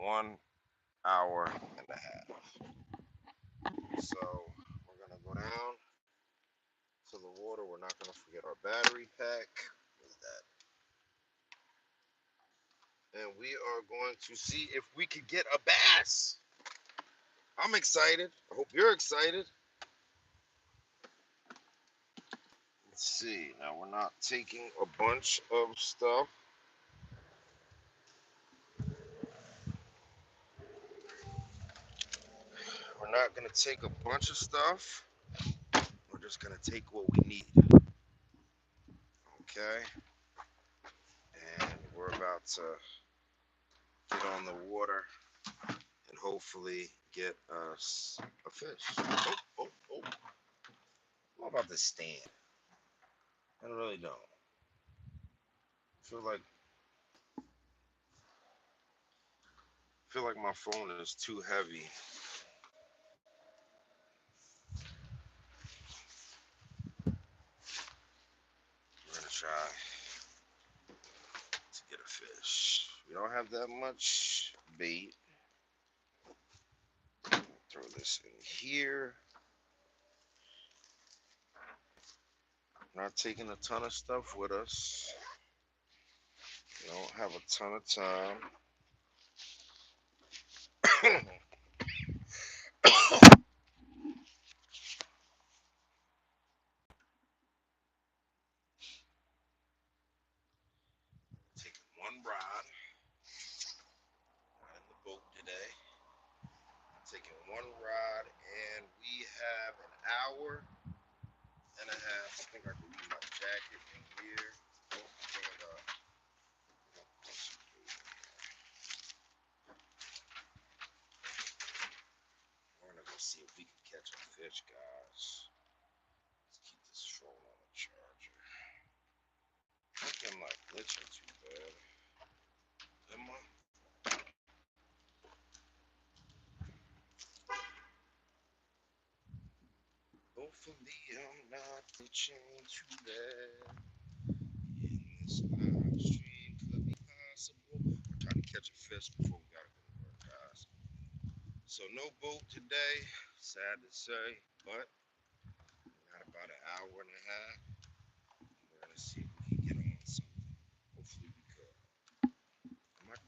1 hour and a half. So we're gonna go down to the water. We're not gonna forget our battery pack. What's that? And we are going to see if we can get a bass. I'm excited. I hope you're excited. Let's see. Now we're not taking a bunch of stuff. We're not gonna take a bunch of stuff. We're just gonna take what we need. Okay. And we're about to get on the water and hopefully get us a fish. Oh, oh, oh. What about the stand? I really don't. I feel like my phone is too heavy. We're gonna try to get a fish. We don't have that much bait. Throw this in here. Not taking a ton of stuff with us. We don't have a ton of time. Taking one rod. Not in the boat today. Taking one rod, and we have an hour and a half. I think I can leave my jacket in here. Oh, we're gonna go see if we can catch a fish, guys. Let's keep this phone on the charger. I think I'm not glitching too bad. Am I? Hopefully I'm not glitching too bad. In this live stream could be possible. We're trying to catch a fish before we gotta go to work, guys. So no boat today, sad to say, but we got about an hour and a half. We're gonna see if we can get on something. Hopefully we could. I'm not,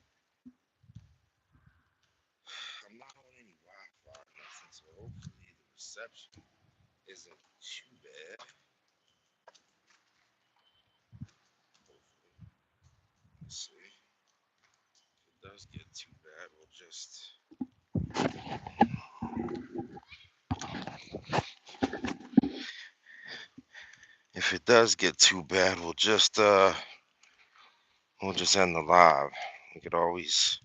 I'm not on any Wi-Fi or nothing, so hopefully the reception isn't too bad. Hopefully. Let's see. If it does get too bad, we'll just if it does get too bad, we'll just end the live. We could always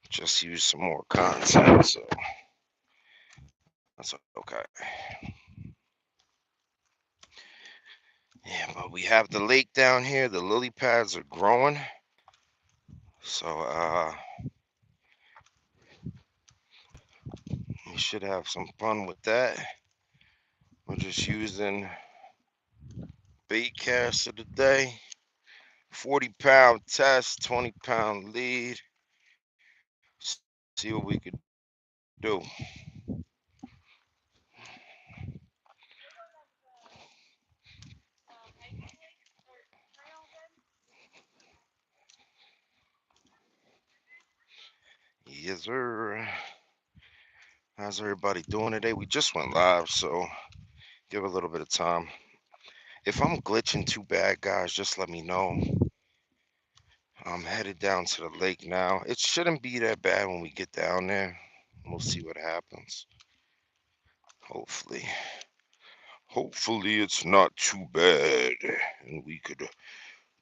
just use some more content, so that's okay. Yeah, but we have the lake down here. The lily pads are growing, so we should have some fun with that. We're just using bait caster today. 40-pound test, 20-pound lead. See what we could do. Yes, sir. How's everybody doing today? We just went live, so give a little bit of time. If I'm glitching too bad, guys, just let me know. I'm headed down to the lake now. It shouldn't be that bad when we get down there. We'll see what happens. Hopefully. Hopefully it's not too bad and we could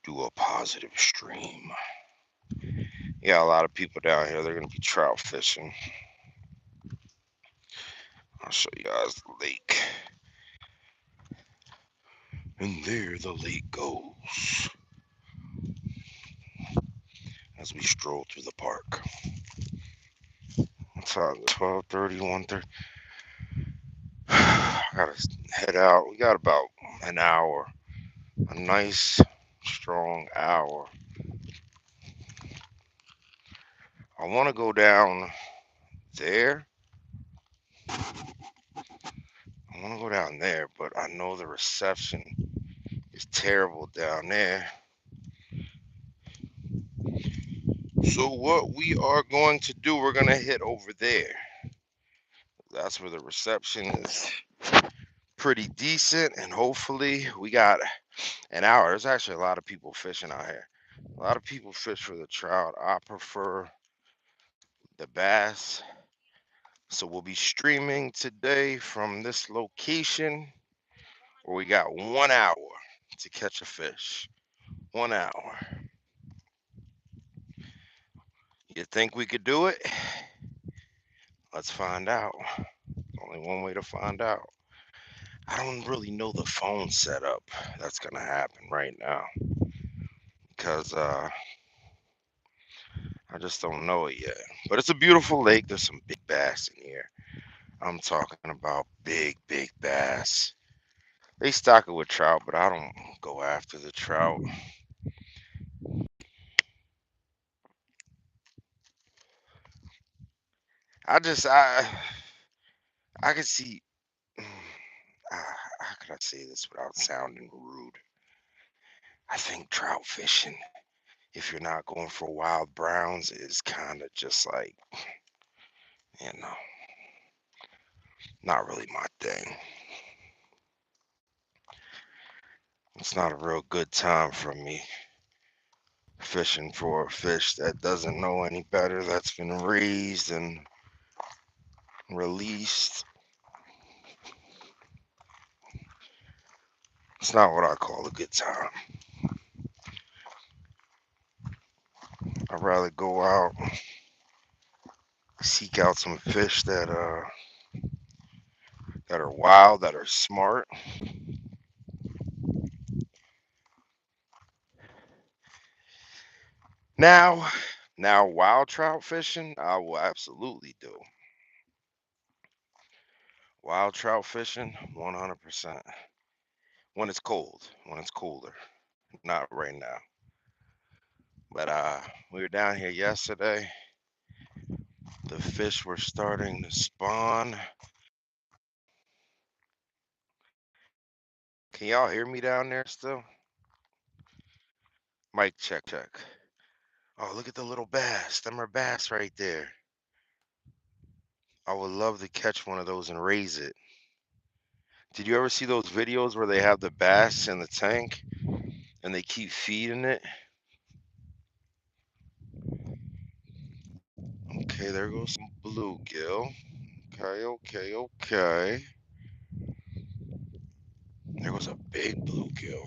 do a positive stream. Yeah, a lot of people down here, they're going to be trout fishing. I'll show you guys the lake. And there the lake goes as we stroll through the park. It's 12:30, 1:30. I gotta head out. We got about an hour. A nice, strong hour. I want to go down there. I want to go down there, but I know the reception is terrible down there. So what we are going to do, we're going to hit over there. That's where the reception is pretty decent, and hopefully we got an hour. There's actually a lot of people fishing out here. A lot of people fish for the trout. I prefer the bass. So we'll be streaming today from this location where we got 1 hour to catch a fish. 1 hour. You think we could do it? Let's find out. Only one way to find out. I don't really know the phone setup that's gonna happen right now because I just don't know it yet. But it's a beautiful lake. There's some big bass in here. I'm talking about big, big bass. They stock it with trout, but I don't go after the trout. I could see. How could I say this without sounding rude? I think trout fishing, if you're not going for wild browns, is kind of just like, you know, not really my thing. It's not a real good time for me fishing for a fish that doesn't know any better, that's been raised and released. It's not what I call a good time. I'd rather go out, seek out some fish that are wild, that are smart. Now, now wild trout fishing, I will absolutely do. Wild trout fishing, 100%. When it's cold, when it's colder, not right now. But we were down here yesterday. The fish were starting to spawn. Can y'all hear me down there still? Mic check, check. Oh, look at the little bass. Them are bass right there. I would love to catch one of those and raise it. Did you ever see those videos where they have the bass in the tank and they keep feeding it? Okay, there goes some bluegill. Okay, okay, okay. There was a big bluegill.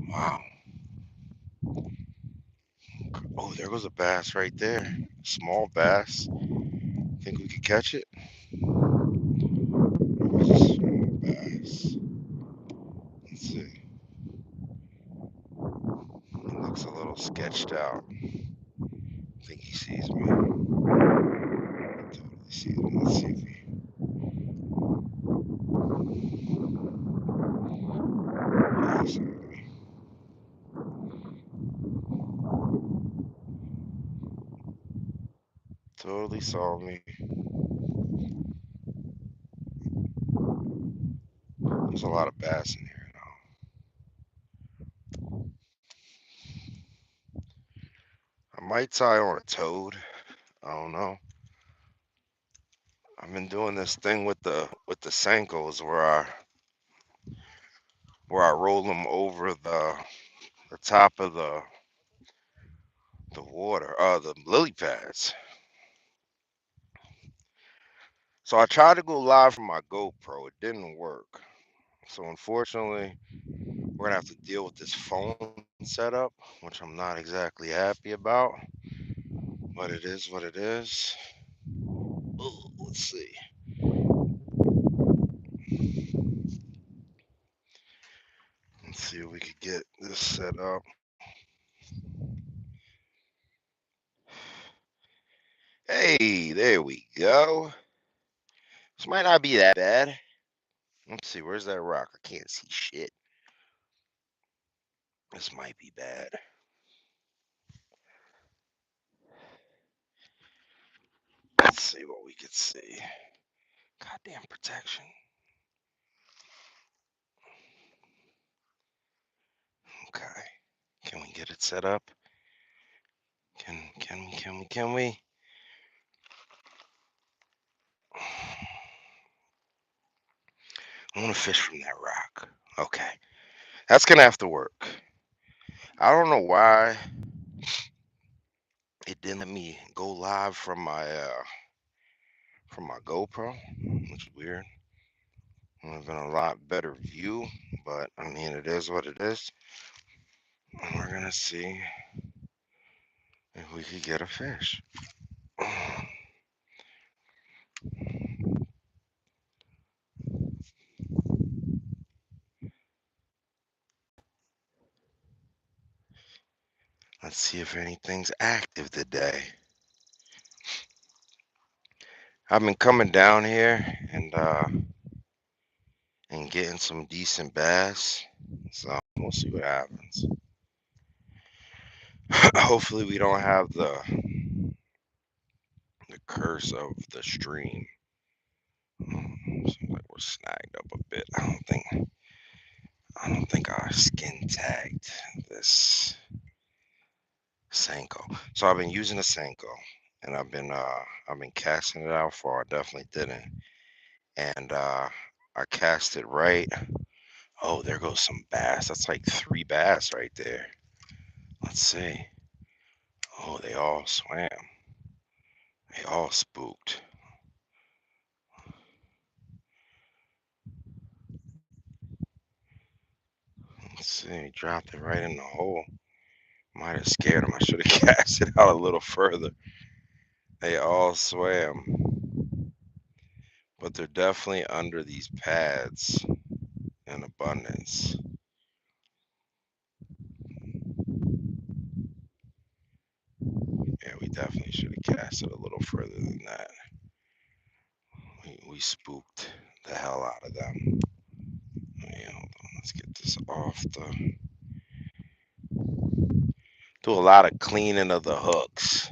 Wow. Oh, there goes a bass right there. Small bass. Think we could catch it? It's a small bass. Let's see. It looks a little sketched out. I think he sees me. Totally sees me. Let's see if he. Yeah, he saw me. Totally saw me. There's a lot of bass in here now. I might tie on a toad. I don't know. I've been doing this thing with the Senkos where I roll them over the top of the water, the lily pads. So I tried to go live from my GoPro. It didn't work. So unfortunately, we're gonna have to deal with this phone setup, which I'm not exactly happy about. But it is what it is. Ooh, let's see. Let's see if we could get this set up. Hey, there we go. This might not be that bad. Let's see, where's that rock? I can't see shit. This might be bad. see what we could see. Goddamn protection. Okay. Can we get it set up? Can we? I want to fish from that rock. Okay. That's gonna have to work. I don't know why it didn't let me go live from my GoPro, which is weird. Would have been a lot better view, but I mean it is what it is. And we're gonna see if we could get a fish. Let's see if anything's active today. I've been coming down here and getting some decent bass. So we'll see what happens. Hopefully we don't have the curse of the stream. Seems like we're snagged up a bit. I don't think I skin tagged this Senko. So I've been using a Senko and I've been casting it out for. I definitely didn't. And I cast it right. Oh, there goes some bass. That's like 3 bass right there. Let's see. Oh, they all swam. They all spooked. Let's see. Dropped it right in the hole. Might have scared them. I should have cast it out a little further. They all swam. But they're definitely under these pads in abundance. Yeah, we definitely should have cast it a little further than that. We spooked the hell out of them. Yeah, hold on. Let's get this off the. Do a lot of cleaning of the hooks.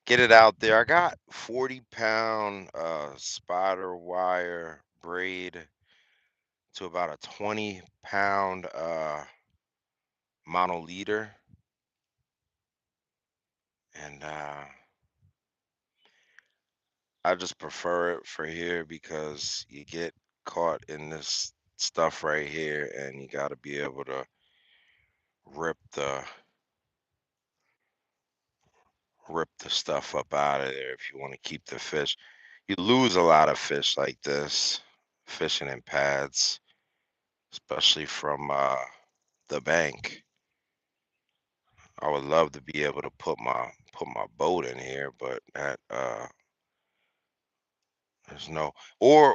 Get it out there. I got 40-pound spider wire braid to about a 20-pound monoliter. And I just prefer it for here because you get caught in this stuff right here and you got to be able to rip the rip the stuff up out of there if you want to keep the fish. You lose a lot of fish like this fishing in pads, especially from the bank. I would love to be able to put my boat in here, but there's no, or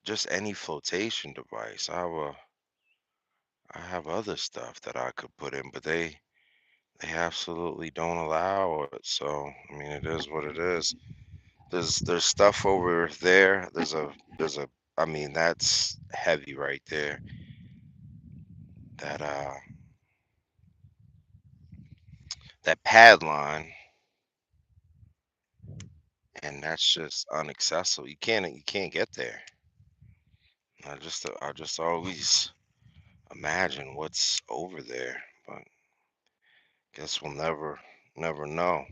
just any flotation device. I have other stuff that I could put in, but they absolutely don't allow it. So I mean, it is what it is. There's stuff over there. There's a I mean, that's heavy right there. That that pad line, and that's just unaccessible. You can't get there. I just always imagine what's over there, but guess we'll never know.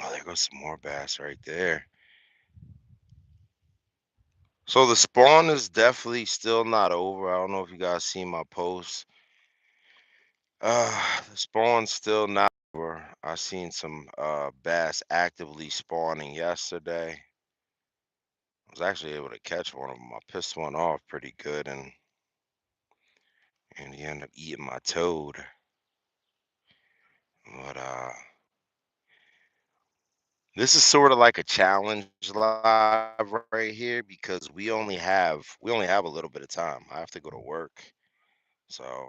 Oh, there goes some more bass right there. So the spawn is definitely still not over. I don't know if you guys seen my post. The spawn's still not over. I seen some bass actively spawning yesterday. I was actually able to catch one of them. I pissed one off pretty good, and he ended up eating my toad. But this is sort of like a challenge live right here because we only have a little bit of time. I have to go to work. So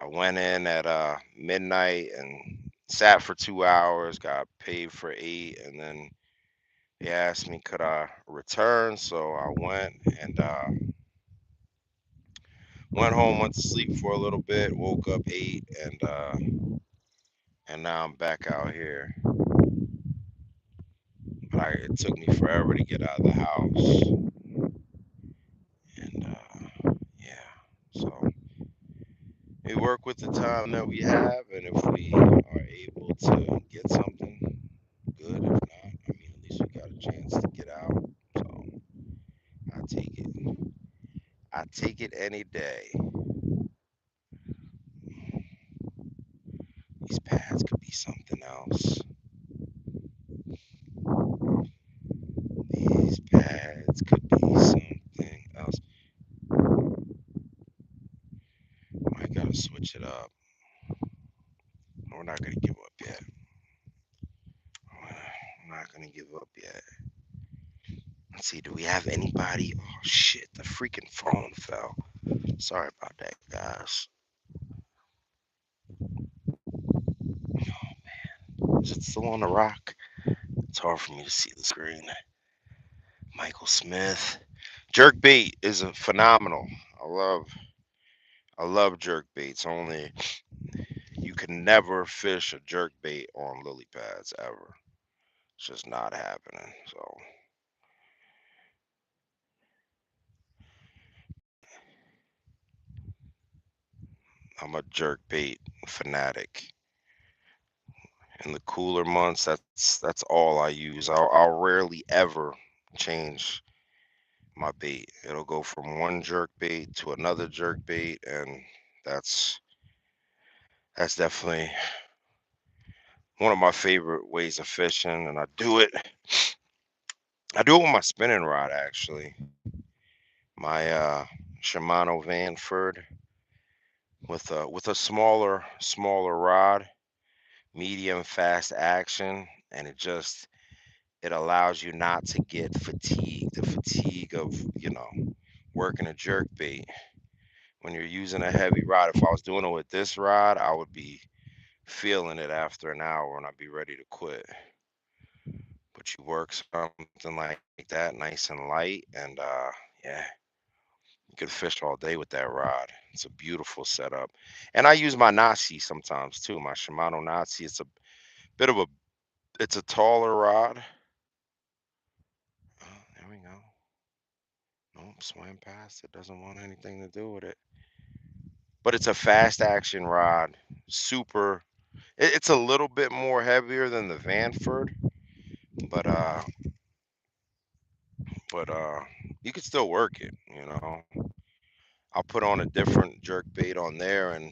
I went in at midnight and sat for 2 hours, got paid for 8, and then they asked me could I return. So I went and Went home, went to sleep for a little bit, woke up, ate, and now I'm back out here. But it took me forever to get out of the house, and yeah. So we work with the time that we have, and if we are able to get something, good. If not, I mean, at least we got a chance to get out. So I take it. I take it any day. These pads could be something else. These pads could be something else. I gotta switch it up. We're not gonna give up yet. We're not gonna give up yet. Let's see, do we have anybody? Oh shit, the freaking phone fell. Sorry about that, guys. Is it still on the rock? It's hard for me to see the screen. Michael Smith. Jerk bait is a phenomenal. I love jerk baits. Only you can never fish a jerk bait on lily pads ever. It's just not happening. So I'm a jerk bait fanatic. In the cooler months, that's all I use. I'll rarely ever change my bait. It'll go from one jerk bait to another jerk bait, and that's that's definitely one of my favorite ways of fishing. And I do it with my spinning rod actually. My Shimano Vanford with a smaller rod, medium fast action, and it allows you not to get fatigued, the fatigue of working a jerk bait when you're using a heavy rod. If I was doing it with this rod, I would be feeling it after an hour and I'd be ready to quit. But you work something like that, nice and light, and yeah, you could fish all day with that rod. It's a beautiful setup. And I use my Nazi sometimes too, my Shimano Nazi. It's a bit of a it's a taller rod. Oh, there we go. Nope, swam past. It doesn't want anything to do with it. But it's a fast action rod. Super. It's a little bit more heavier than the Vanford, but but you can still work it. I'll put on a different jerk bait on there, and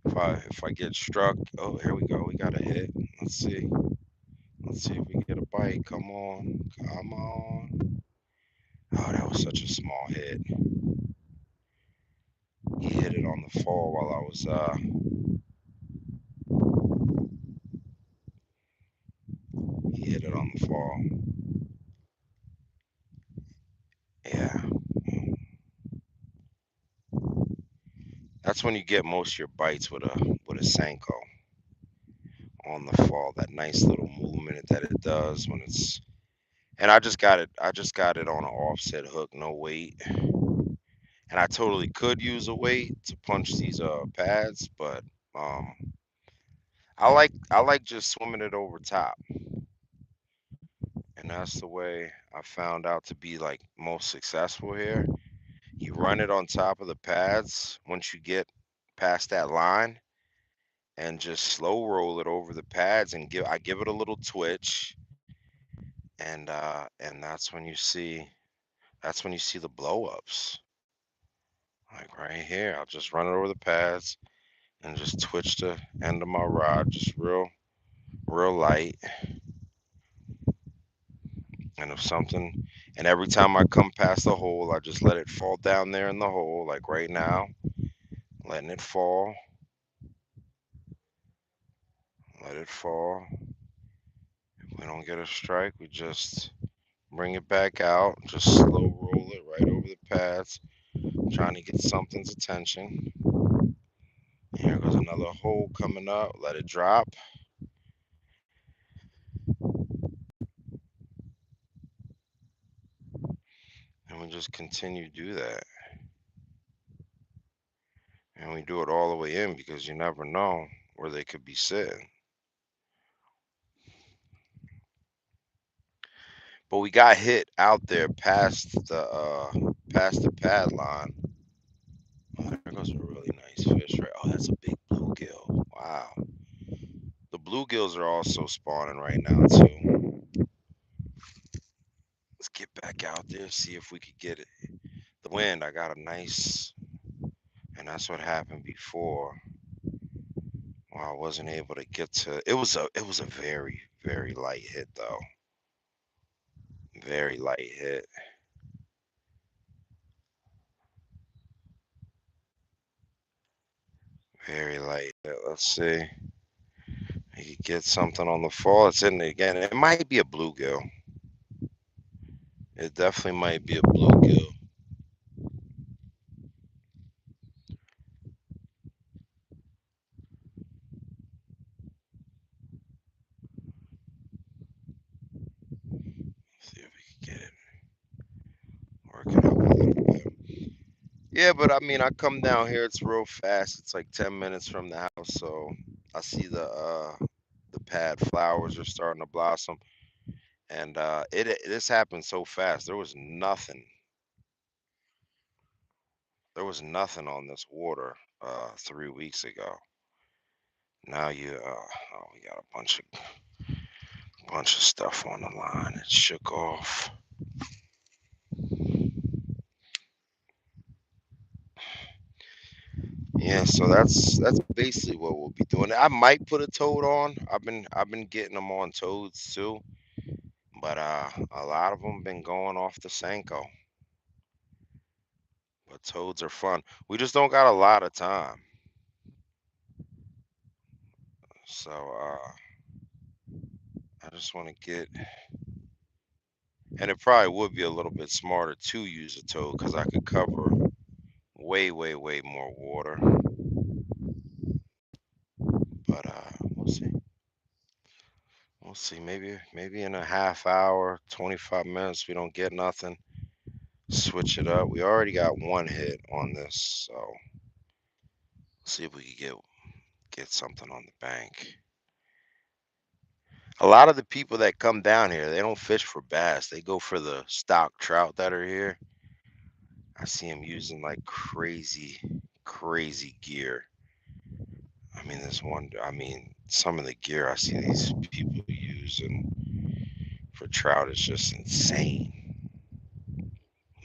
if I get struck, oh, here we go. We got a hit. Let's see. Let's see if we get a bite. Come on, come on. Oh, that was such a small hit. He hit it on the fall while I was he hit it on the fall. Yeah, that's when you get most of your bites with a Senko on the fall. That nice little movement that it does when it's. And I just got it. I just got it on an offset hook, no weight. And I totally could use a weight to punch these pads, but um, I like just swimming it over top, and that's the way I found out to be like most successful here. You run it on top of the pads once you get past that line, and just slow roll it over the pads, and give it a little twitch, and that's when you see the blow ups. Like right here, I'll just run it over the pads and just twitch the end of my rod, just real light. And if something, and every time I come past the hole, I just let it fall down there in the hole, like right now, letting it fall, let it fall. If we don't get a strike, we just bring it back out, just slow roll it right over the pads, trying to get something's attention. Here goes another hole coming up, let it drop, and we just continue to do that. And we do it all the way in because you never know where they could be sitting. But we got hit out there past the pad line. Oh, there goes a really nice fish, right? Oh, that's a big bluegill. Wow. The bluegills are also spawning right now too. Let's get back out there, see if we could get it. The wind, I got a nice, and that's what happened before. Well, I wasn't able to get to. It was a very very light hit though. Very light hit. Very light hit. Let's see. You could get something on the fall. It's in it again. It might be a bluegill. It definitely might be a bluegill. See if we can get it working up a little bit. Yeah, but I mean, I come down here. It's real fast. It's like 10 minutes from the house, so I see the pad flowers are starting to blossom, and this happened so fast. There was nothing on this water 3 weeks ago. Now we got a bunch of stuff on the line. It shook off. Yeah, so that's basically what we'll be doing. I might put a toad on. I've been getting them on toads too, but a lot of them been going off the Senko. But toads are fun. We just don't got a lot of time. So I just want to get, and it probably would be a little bit smarter to use a toad because I could cover way, way, way more water. But we'll see. We'll see. Maybe in a half hour, 25 minutes, we don't get nothing. Switch it up. We already got one hit on this, so see if we can get something on the bank. A lot of the people that come down here, they don't fish for bass. They go for the stock trout that are here. I see them using like crazy, crazy gear. Some of the gear I see these people using for trout is just insane.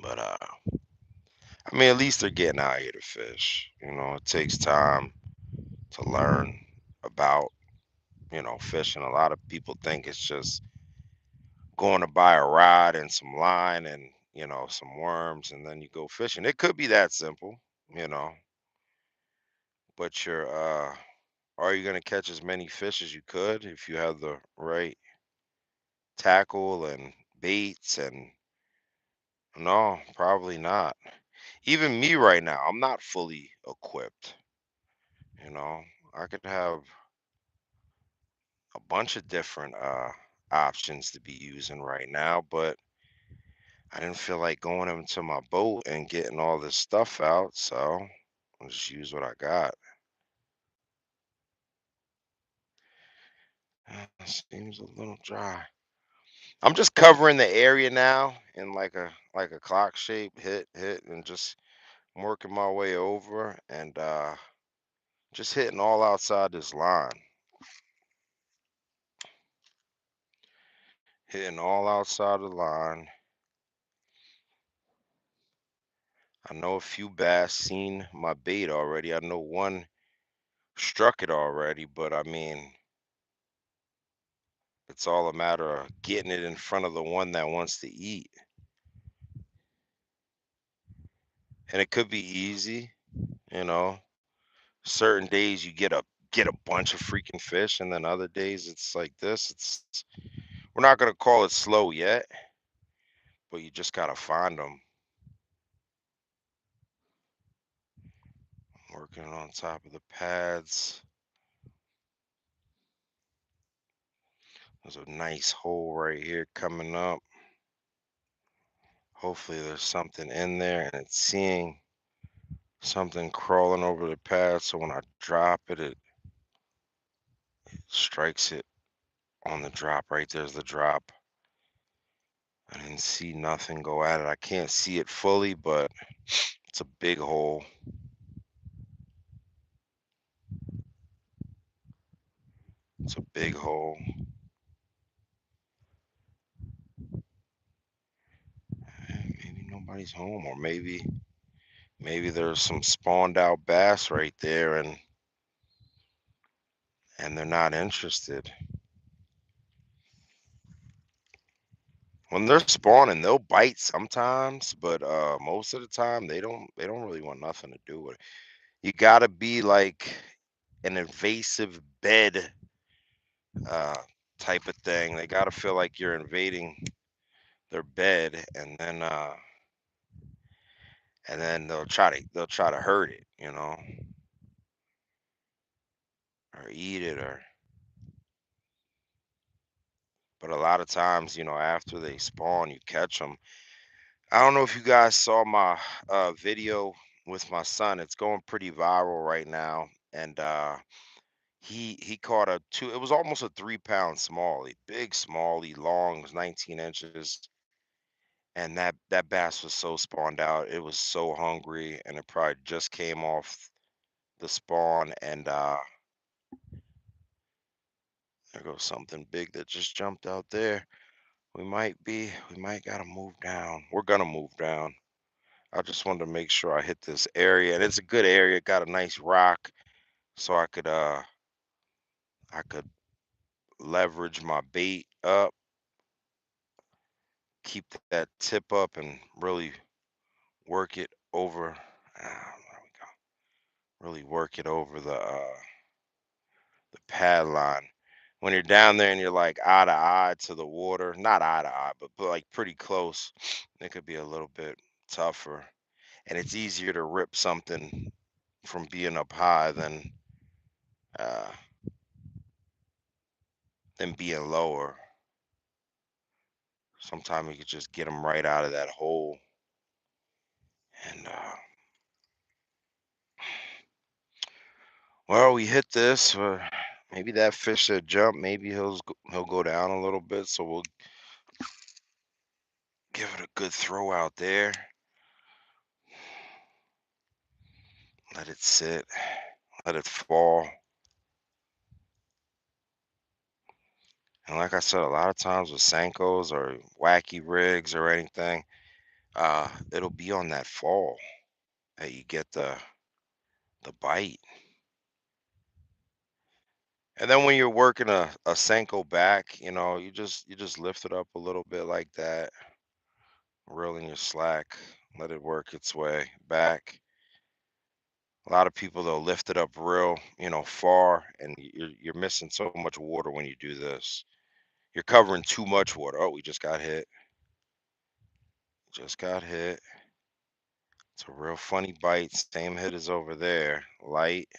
But at least they're getting out here to fish. It takes time to learn about, fishing. A lot of people think it's just going to buy a rod and some line and, some worms and then you go fishing. It could be that simple, you know, but are you going to catch as many fish as you could if you have the right tackle and baits and no, probably not. Even me right now, I'm not fully equipped, you know. I could have a bunch of different options to be using right now, but I didn't feel like going into my boat and getting all this stuff out, so I'll just use what I got. Seems a little dry. I'm just covering the area now in like a clock shape, hit, and just working my way over and just hitting all outside this line. Hitting all outside the line. I know a few bass seen my bait already. I know one struck it already, but it's all a matter of getting it in front of the one that wants to eat. And it could be easy, you know. Certain days you get a bunch of freaking fish, and then other days it's like this. We're not gonna call it slow yet, but you just gotta find them. Working on top of the pads. There's a nice hole right here coming up. Hopefully there's something in there and it's seeing. something crawling over the pad, so when I drop it, it strikes it on the drop. Right there's the drop. I didn't see nothing go at it. I can't see it fully, but it's a big hole. It's a big hole. Maybe nobody's home, or maybe there's some spawned out bass right there, and they're not interested. When they're spawning, they'll bite sometimes, but most of the time they don't really want nothing to do with it. You gotta be like an invasive bed uh type of thing. They gotta feel like you're invading their bed, and then they'll try to hurt it, or eat it, or but a lot of times, after they spawn, you catch them. I don't know if you guys saw my video with my son. It's going pretty viral right now, and he caught a two. It was almost a 3 pound smallie, big smallie, long, it was 19 inches, and that bass was so spawned out. It was so hungry, and it probably just came off the spawn, and there goes something big that just jumped out there. We might gotta move down. We're gonna move down. I just wanted to make sure I hit this area, and it's a good area. Got a nice rock, so I could leverage my bait up, keep that tip up, and really work it over. There we go. Really work it over the pad line. When you're down there and you're like eye to eye to the water, not eye to eye, but like pretty close, it could be a little bit tougher, and it's easier to rip something from being up high uh, than being lower. Sometimes you could just get them right out of that hole, and well, we hit this. Maybe that fish should jump. Maybe he'll go down a little bit. So we'll give it a good throw out there. Let it sit. Let it fall. And like I said, a lot of times with Senkos or wacky rigs or anything, it'll be on that fall that you get the bite. And then when you're working a Senko back, you just lift it up a little bit like that, reel in your slack, let it work its way back. A lot of people they'll lift it up real, far, and you're missing so much water when you do this. You're covering too much water. Oh, we just got hit. Just got hit. It's a real funny bite. Same hit as over there. Light.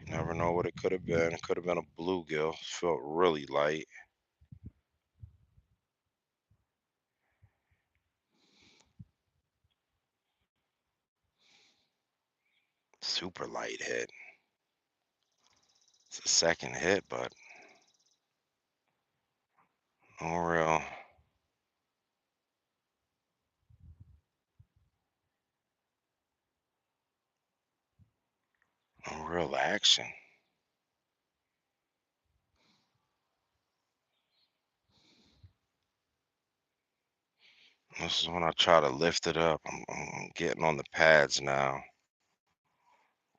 You never know what it could have been. It could have been a bluegill. Felt really light. Super light hit. It's a second hit, but no real, no real action. This is when I try to lift it up. I'm getting on the pads now.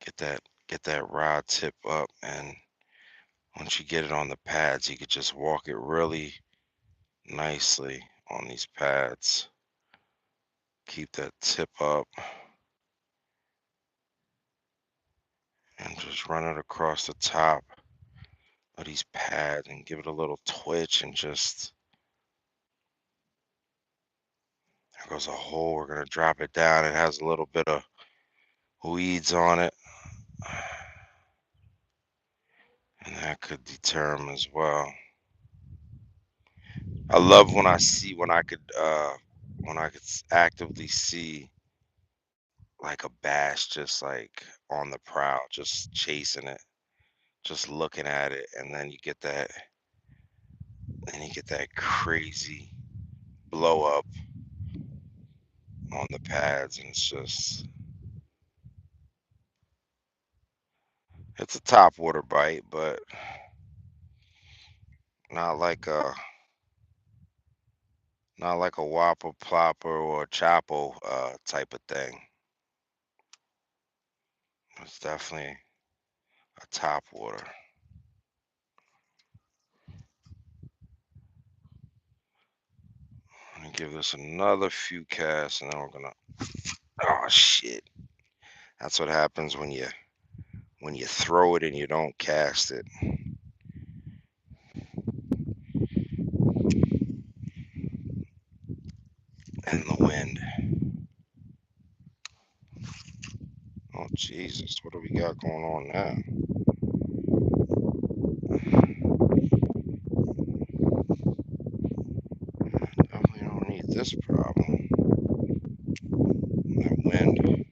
Get that get that rod tip up, and once you get it on the pads, you could just walk it really nicely on these pads. Keep that tip up and just run it across the top of these pads and give it a little twitch, and just there goes a hole. We're gonna drop it down. It has a little bit of weeds on it, and that could deter them as well. I love when I see when I could actively see like a bass just like on the prowl, just chasing it, just looking at it, and then you get that crazy blow up on the pads, and it's a top water bite, but not like a not like a whopper plopper or a chapo type of thing. It's definitely a top water. I'm gonna give this another few casts, and then we're gonna. Oh shit! That's what happens when you throw it and you don't cast it in the wind. Oh Jesus! What do we got going on now? Definitely don't need this problem. That wind.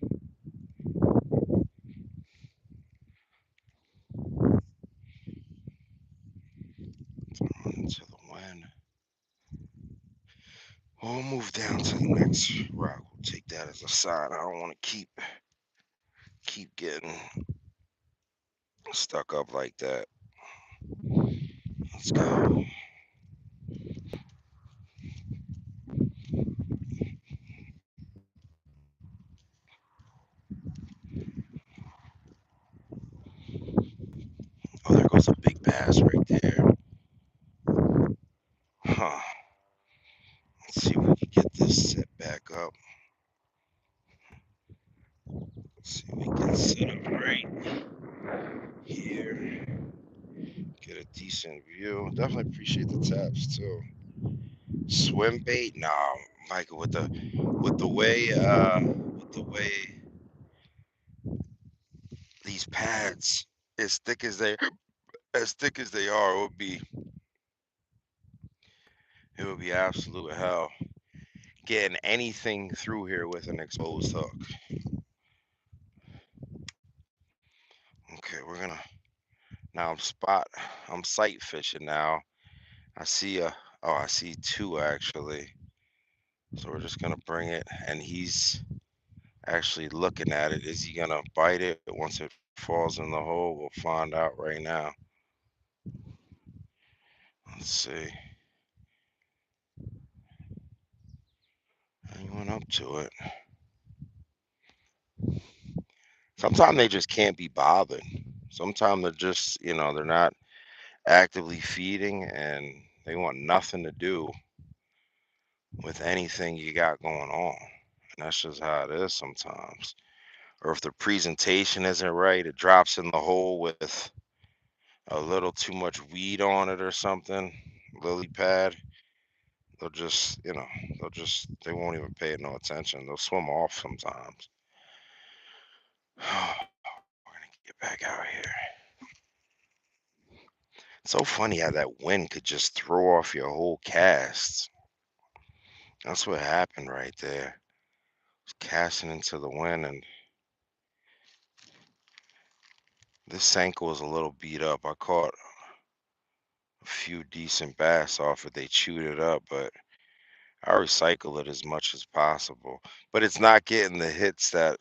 Throwing into the wind. We'll move down to the next rock. We'll take that as a sign. I don't want to keep getting stuck up like that. Let's go. Oh, there goes a big bass right there. Huh. Let's see if we can get this set back up. Let's see if we can set up right here. Get a decent view. Definitely appreciate the taps too. Swim bait? Nah, Michael, with the way these pads as thick as they are, it would be absolute hell getting anything through here with an exposed hook. Okay, we're gonna now I'm sight fishing now. I see I see two actually. So we're just gonna bring it, and he's actually looking at it. Is he gonna bite it once it falls in the hole? We'll find out right now. Let's see. He went up to it. Sometimes they just can't be bothered. Sometimes they're just, they're not actively feeding and they want nothing to do with anything you got going on. And that's just how it is sometimes. Or if the presentation isn't right, it drops in the hole with a little too much weed on it or something, lily pad. They'll just, they won't even pay it no attention. They'll swim off sometimes. We're gonna get back out here. So funny how that wind could just throw off your whole cast. That's what happened right there. Was casting into the wind, and this Senko was a little beat up. I caught a few decent bass off it. They chewed it up, but I recycle it as much as possible. But it's not getting the hits that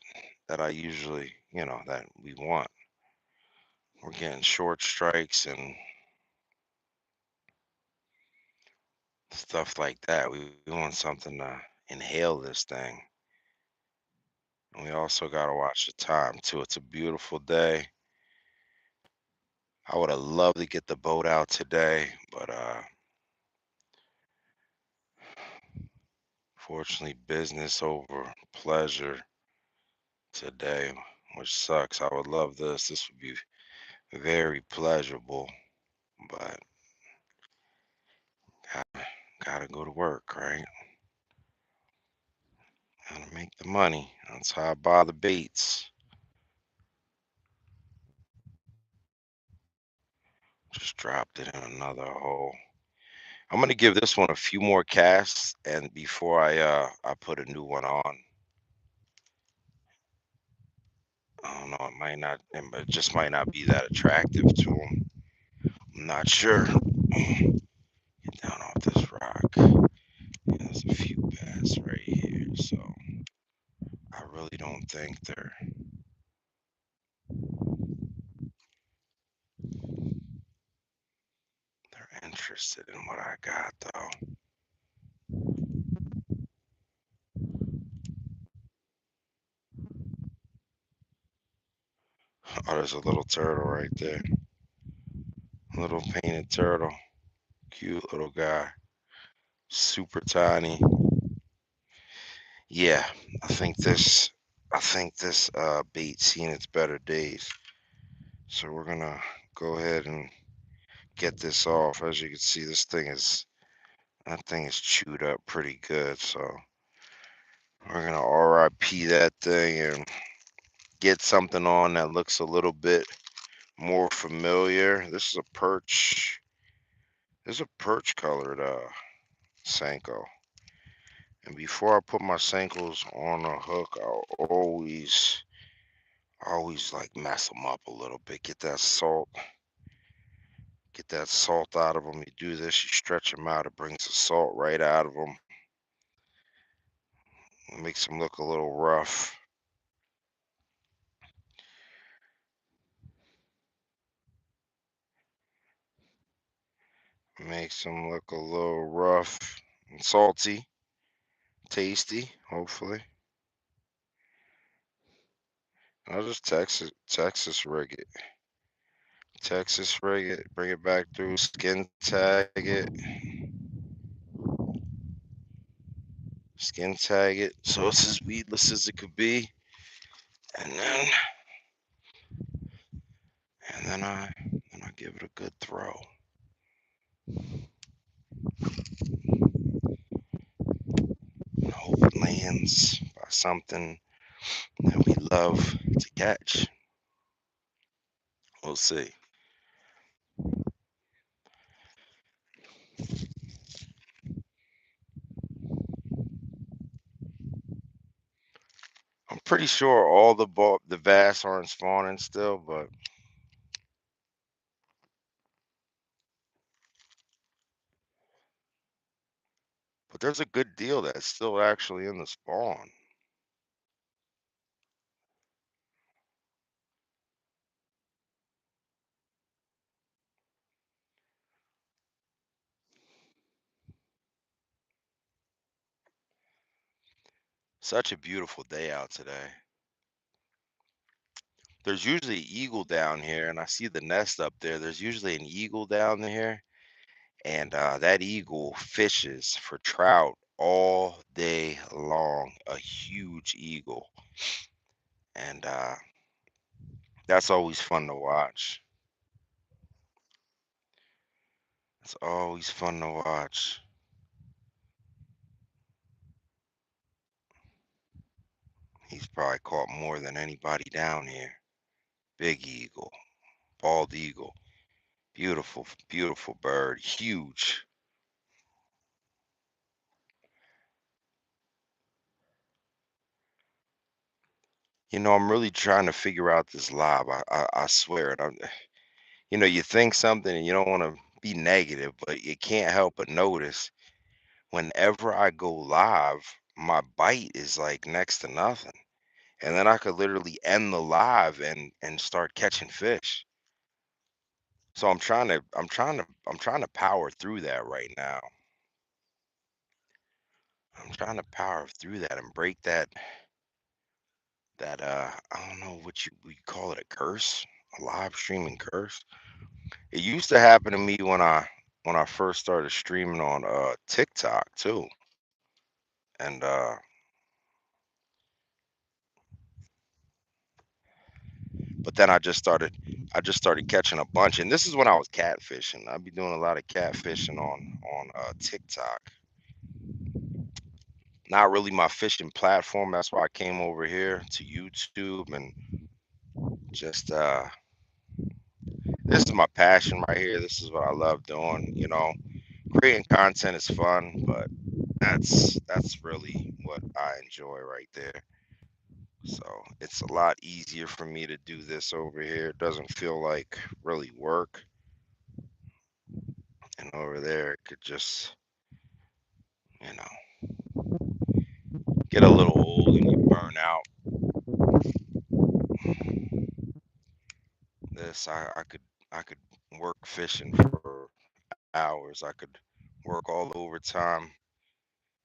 I usually, that we want. We're getting short strikes and stuff like that. We want something to inhale this thing. And we also got to watch the time too. It's a beautiful day. I would have loved to get the boat out today, but fortunately business over pleasure today, which sucks. I would love this. This would be very pleasurable, but gotta, gotta go to work, right? Gotta make the money. That's how I buy the baits. Just dropped it in another hole. I'm gonna give this one a few more casts, and before I put a new one on. I don't know. It might not. It just might not be that attractive to them. I'm not sure. Get down off this rock. Yeah, there's a few bass right here, so I really don't think they're interested in what I got though. Oh, there's a little turtle right there. Little painted turtle. Cute little guy. Super tiny. Yeah, I think this bait's seen its better days. So we're gonna go ahead and get this off. As you can see, that thing is chewed up pretty good. So we're gonna RIP that thing and get something on that looks a little bit more familiar. This is a perch. This is a perch colored Senko. And before I put my Senkos on a hook, I always like mess them up a little bit. Get that salt out of them. You do this, you stretch them out. It brings the salt right out of them. It makes them look a little rough. Makes them look a little rough and salty, tasty, hopefully. I'll just Texas rig it. Texas rig it, bring it back through, skin tag it. Skin tag it so it's as weedless as it could be. And then I give it a good throw. And hope it lands by something that we love to catch. We'll see. I'm pretty sure all the bass aren't spawning still, but there's a good deal that's still actually in the spawn. Such a beautiful day out today. There's usually eagle down here, and I see the nest up there. There's usually an eagle down there, and that eagle fishes for trout all day long. A huge eagle, and that's always fun to watch. It's always fun to watch. He's probably caught more than anybody down here. Big eagle, bald eagle, beautiful, beautiful bird, huge. I'm really trying to figure out this live. I swear it. You think something and you don't want to be negative, but you can't help but notice whenever I go live, my bite is like next to nothing. And then I could literally end the live and start catching fish. So I'm trying to power through that right now. I'm trying to power through that and break that I don't know what we call it, a curse, a live streaming curse. It used to happen to me when I first started streaming on TikTok too. And but then I just started catching a bunch, and this is when I was catfishing. I'd be doing a lot of catfishing on TikTok. Not really my fishing platform. That's why I came over here to YouTube and just this is my passion right here. This is what I love doing, creating content is fun, but that's really what I enjoy right there. So it's a lot easier for me to do this over here. It doesn't feel like really work. And over there, it could just, you know, get a little old and you burn out. This I could work fishing for hours. I could work all the overtime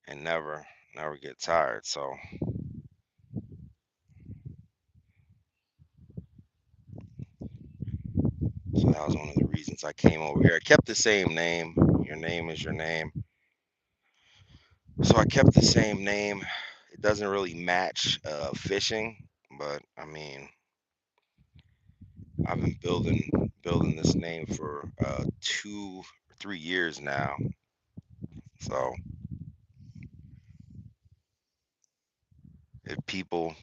and never get tired. So that was one of the reasons I came over here. I kept the same name. Your name is your name. So I kept the same name. It doesn't really match fishing, but I mean, I've been building this name for 2 3 years now. So if people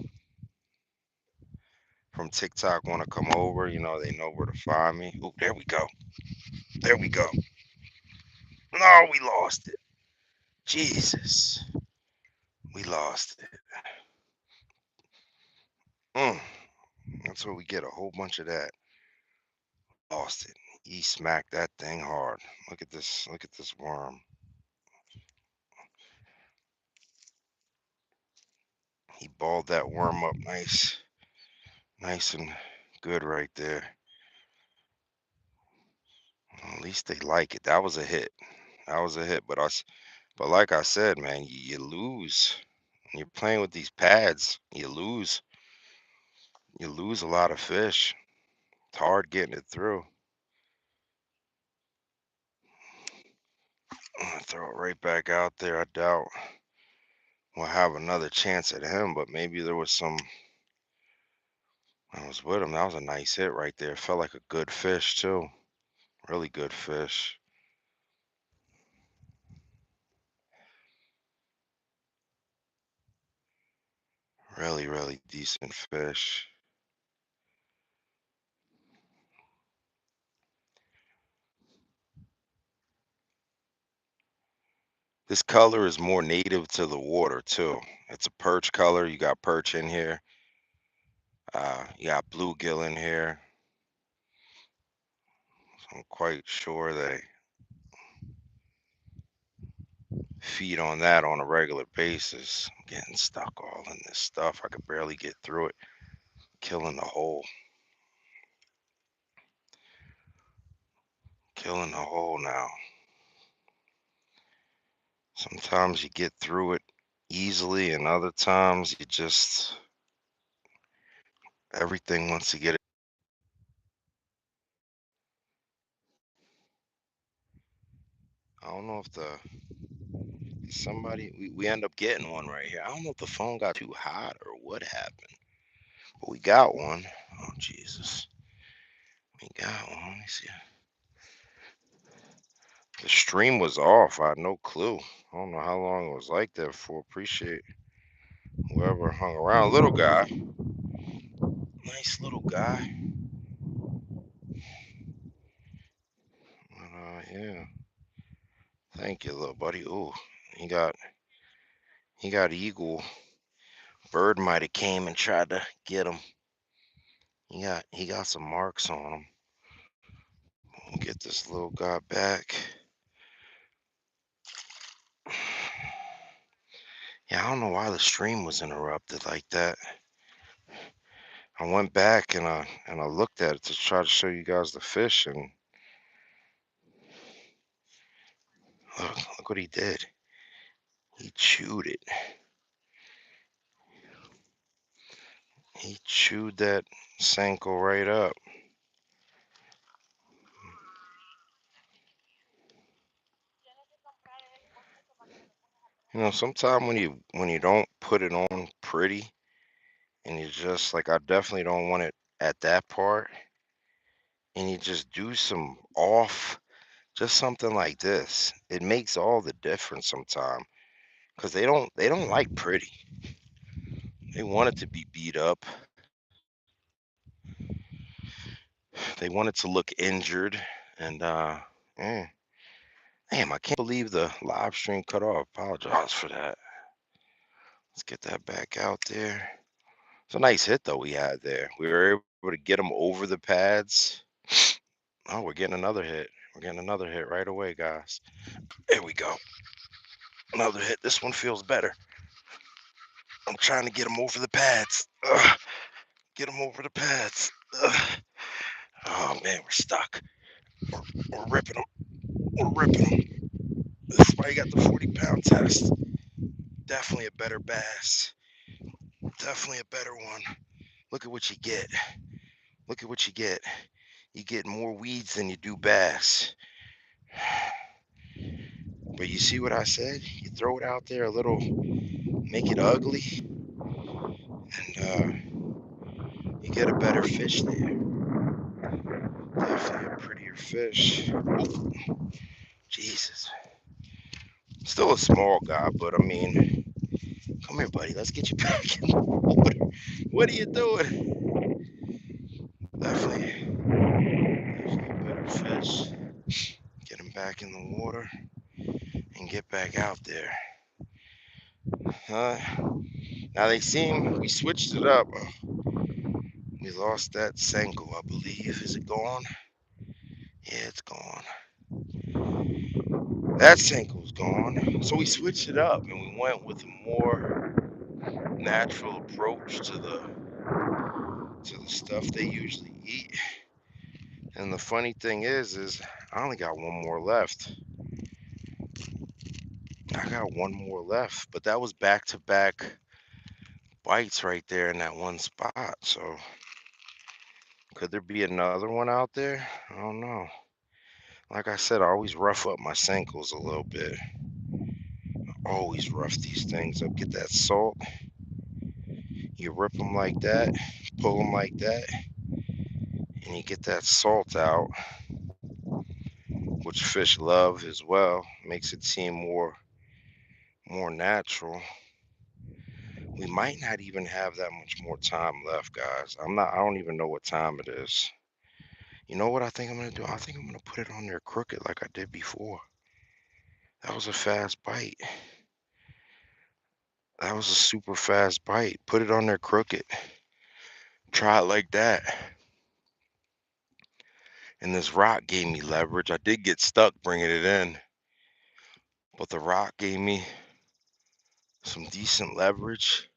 from TikTok want to come over, they know where to find me. Oh, there we go. There we go. No, we lost it. Jesus, we lost it. Mm, that's what we get. A whole bunch of that. Lost it. He smacked that thing hard. Look at this. Look at this worm. He balled that worm up nice, nice and good right there. Well, at least they like it. That was a hit. That was a hit. But like I said, man, you lose when you're playing with these pads. You lose a lot of fish. It's hard getting it through. I'm gonna throw it right back out there. I doubt we'll have another chance at him, but maybe there was some. I was with him. That was a nice hit right there. Felt like a good fish too. Really good fish. Really, really decent fish. This color is more native to the water too. It's a perch color. You got perch in here. You got bluegill in here. So I'm quite sure they feed on that on a regular basis. I'm getting stuck all in this stuff. I could barely get through it. Killing the hole. Killing the hole now. Sometimes you get through it easily, and other times you just everything wants to get it. I don't know if somebody we end up getting one right here. I don't know if the phone got too hot or what happened, but we got one. Oh Jesus, we got one. Let me see. The stream was off. I had no clue. I don't know how long it was like that for. Appreciate whoever hung around. Little guy, nice little guy. Yeah, thank you, little buddy. Ooh, he got he got eagle. Bird might have came and tried to get him. He got some marks on him. We'll get this little guy back. Yeah, I don't know why the stream was interrupted like that. I went back and I looked at it to try to show you guys the fish, and look what he did. He chewed it. He chewed that Senko right up. Sometimes when you don't put it on pretty, and you just like I definitely don't want it at that part, and you just do some off, just something like this. It makes all the difference sometimes because they don't like pretty. They want it to be beat up. They want it to look injured, and yeah, Damn, I can't believe the live stream cut off. Apologize for that. Let's get that back out there. It's a nice hit though we had there. We were able to get him over the pads. Oh, we're getting another hit. We're getting another hit right away, guys. There we go. Another hit. This one feels better. I'm trying to get him over the pads. Ugh, get him over the pads. Ugh. Oh man, we're stuck. We're ripping him. We're ripping him. This is why you got the 40-pound test. Definitely a better bass. Definitely a better one. Look at what you get. Look at what you get. You get more weeds than you do bass. But you see what I said? You throw it out there a little, make it ugly, and you get a better fish there. Definitely a prettier fish. Ooh, Jesus. Still a small guy, but I mean, come here, buddy. Let's get you back in the water. What are you doing? Definitely a better fish. Get him back in the water and get back out there. Uh, Now they seem we switched it up. We lost that Senko, I believe. Is it gone? Yeah, it's gone. That Senko's gone. So we switched it up and we went with a more natural approach to the stuff they usually eat. And the funny thing is I only got one more left. I got one more left, but that was back to back bites right there in that one spot. So could there be another one out there? I don't know. Like I said, I always rough up my Senkos a little bit. Always rough these things up. Get that salt. You rip them like that, pull them like that, and you get that salt out, which fish love as well. Makes it seem more natural. We might not even have that much more time left, guys. I don't even know what time it is. You know what I think I'm gonna do? I think I'm gonna put it on there crooked like I did before. That was a fast bite. That was a super fast bite. Put it on there crooked. Try it like that. And this rock gave me leverage. I did get stuck bringing it in, but the rock gave me some decent leverage.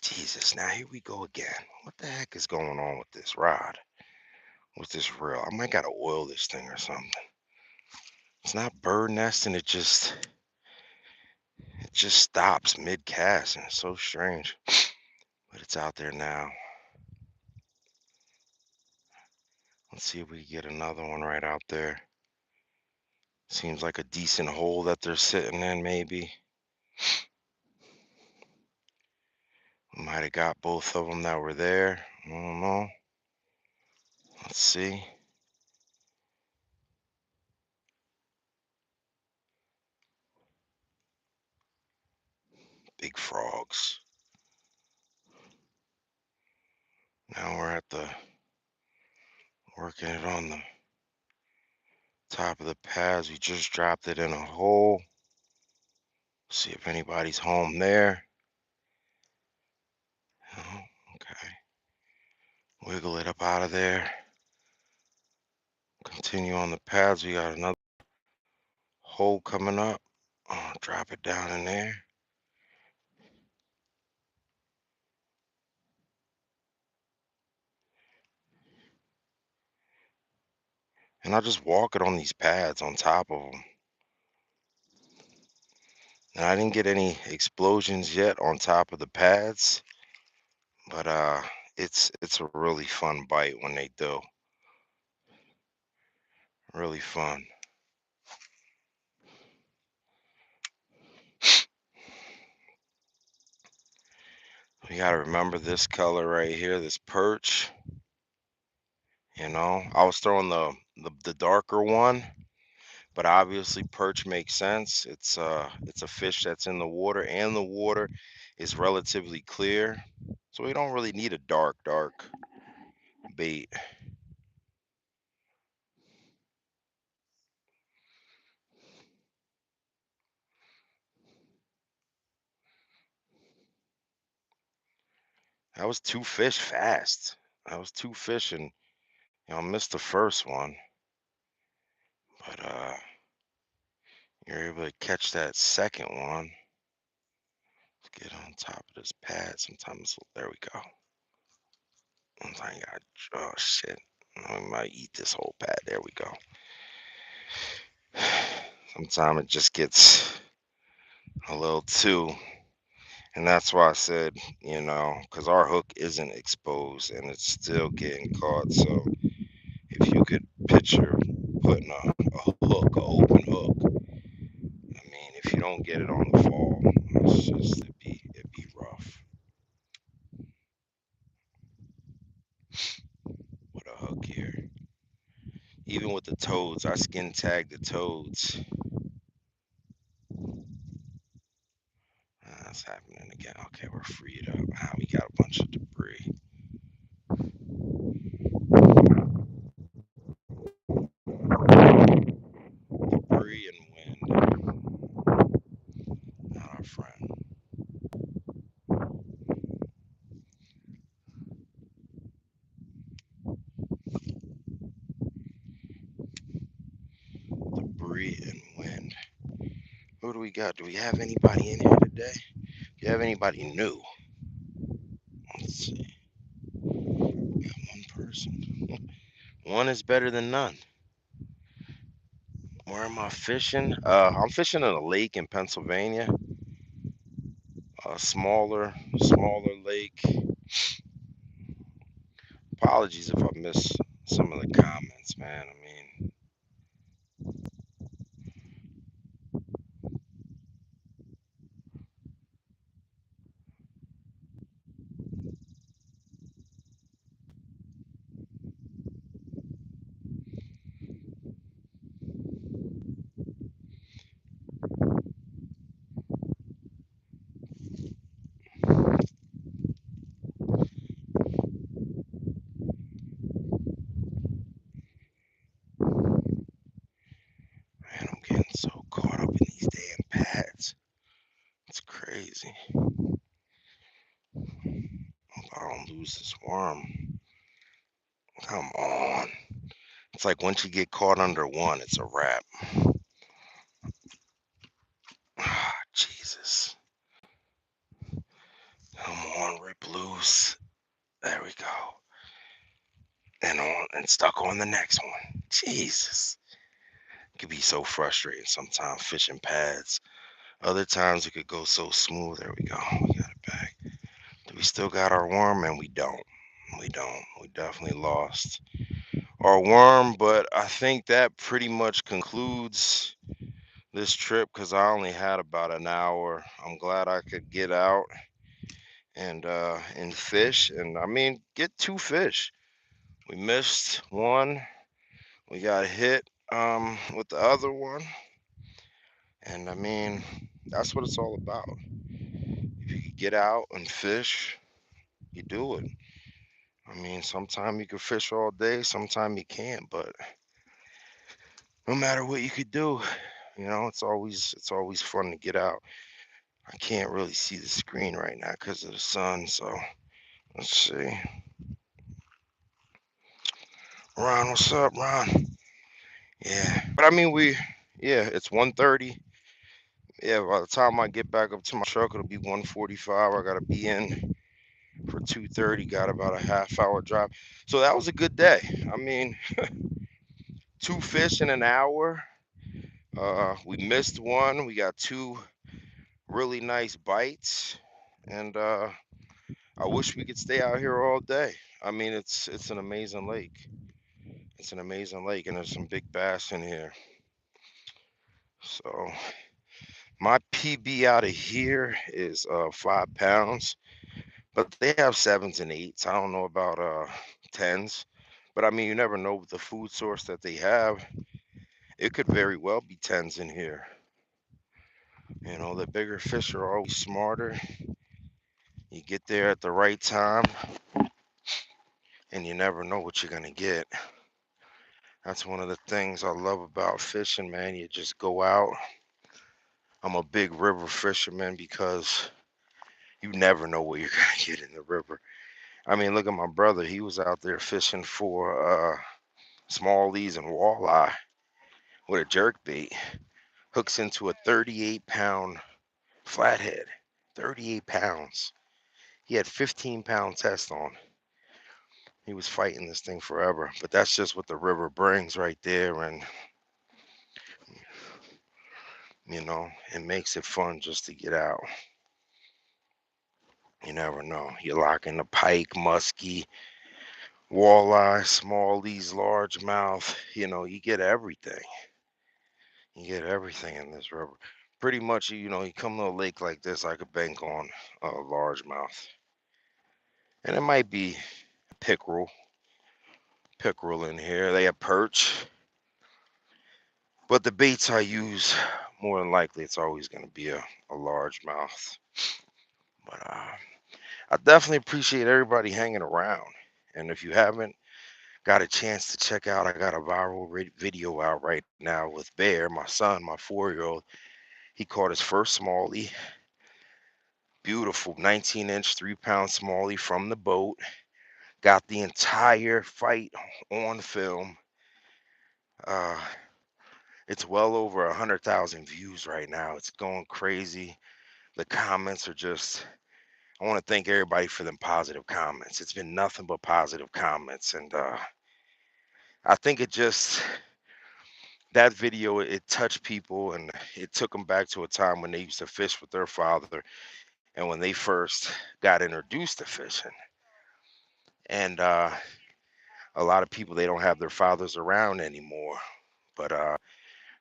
Jesus, now here we go again. What the heck is going on with this rod? With this reel? I might gotta oil this thing or something. It's not bird nesting, it just stops mid cast and it's so strange. But it's out there now. Let's see if we get another one right out there. Seems like a decent hole that they're sitting in, maybe. Might have got both of them that were there. I don't know. Let's see. Big frogs. Now we're at the working it on the top of the pads. We just dropped it in a hole. See if anybody's home there. Oh, okay. Wiggle it up out of there. Continue on the pads. We got another hole coming up. Drop it down in there. And I just walk it on these pads on top of them. And I didn't get any explosions yet on top of the pads, but it's a really fun bite when they do. Really fun. We gotta remember this color right here, this perch. I was throwing the darker one, but obviously perch makes sense. It's a fish that's in the water, and the water is relatively clear, so we don't really need a dark bait. That was 2 fish fast. That was 2 fish and, I missed the first one, but, you're able to catch that second one. Let's get on top of this pad. Sometimes there we go. Sometimes you got oh, shit. I might eat this whole pad. There we go. Sometimes it just gets a little too, and that's why I said, because our hook isn't exposed and it's still getting caught. So if you could picture putting a hook, a open hook, I mean, if you don't get it on the fall, it'd be rough with a hook here. Even with the toads, I skin tag the toads. That's happening again. Okay, we're freed up. We got a bunch of debris. Debris and wind. Not our friend. Debris and wind. Who do we got? Do we have anybody in here today? Do you have anybody new? Let's see. We got one person. One is better than none. Where am I fishing? I'm fishing in a lake in Pennsylvania. A smaller lake. Apologies if I miss some of the comments, man. I mean, I'm getting so caught up in these damn pads. It's crazy. Hope I don't lose this worm. Come on. It's like once you get caught under one, it's a wrap. Ah, Jesus. Come on, rip loose. There we go. And stuck on the next one. Jesus. It could be so frustrating sometimes fishing pads. Other times it could go so smooth. There we go. We got it back. Do we still got our worm? And we don't. We don't. We definitely lost our worm, but I think that pretty much concludes this trip because I only had about an hour. I'm glad I could get out and fish, and I mean get 2 fish. We missed one. We got hit with the other one, and I mean that's what it's all about. If you could get out and fish, you do it. I mean, sometimes you can fish all day, sometimes you can't, but no matter what you could do, it's always fun to get out. I can't really see the screen right now because of the sun, so let's see. Ron, what's up, Ron? Yeah, but I mean, yeah, it's 1:30. Yeah, by the time I get back up to my truck, it'll be 1:45. I gotta be in for 2:30. Got about a half-hour drive, so that was a good day. I mean, 2 fish in an hour. We missed one. We got 2 really nice bites, and I wish we could stay out here all day. I mean, it's an amazing lake. It's an amazing lake, and there's some big bass in here. So my PB out of here is 5 pounds, but they have 7s and 8s. I don't know about 10s, but I mean, you never know with the food source that they have. It could very well be 10s in here. The bigger fish are always smarter. You get there at the right time, and you never know what you're gonna get. That's one of the things I love about fishing, man. You just go out. I'm a big river fisherman because you never know what you're gonna get in the river. I mean, look at my brother. He was out there fishing for smallies and walleye with a jerk bait. Hooks into a 38-pound flathead. 38 pounds. He had 15-pound test on. He was fighting this thing forever. But that's just what the river brings right there. And, it makes it fun just to get out. You never know. You're locking the pike, muskie, walleye, smallies, largemouth. You get everything. You get everything in this river. Pretty much, you come to a lake like this, I could bank on a largemouth. And it might be pickerel, pickerel in here. They have perch. But the baits I use, more than likely, it's always going to be a largemouth. But I definitely appreciate everybody hanging around. And if you haven't got a chance to check out, I got a viral video out right now with Bear, my son, my 4-year-old. He caught his first smallie, beautiful 19-inch, 3-pound smallie from the boat. Got the entire fight on film. Uh, it's well over 100,000 views right now. It's going crazy. The comments are just, I want to thank everybody for them positive comments. It's been nothing but positive comments. And I think that video, it touched people and it took them back to a time when they used to fish with their father and when they first got introduced to fishing. And a lot of people, they don't have their fathers around anymore. But